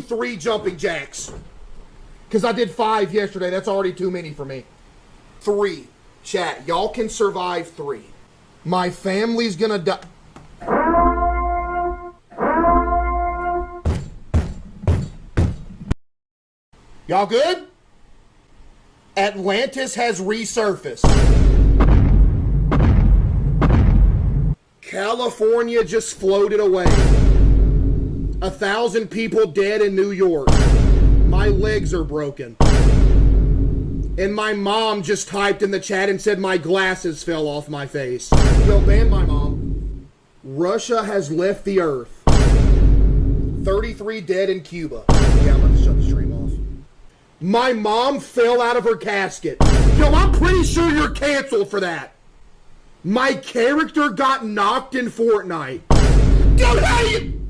3 jumping jacks. Because I did 5 yesterday. That's already too many for me. 3. Chat, y'all can survive 3. My family's gonna die. Y'all good? Atlantis has resurfaced. California just floated away. 1,000 people dead in New York. My legs are broken. And my mom just typed in the chat and said my glasses fell off my face. Yo, ban my mom. Russia has left the earth. 33 dead in Cuba. Yeah, I'm about to shut the stream off. My mom fell out of her casket. Yo, I'm pretty sure you're canceled for that. My character got knocked in Fortnite. Dude, how you...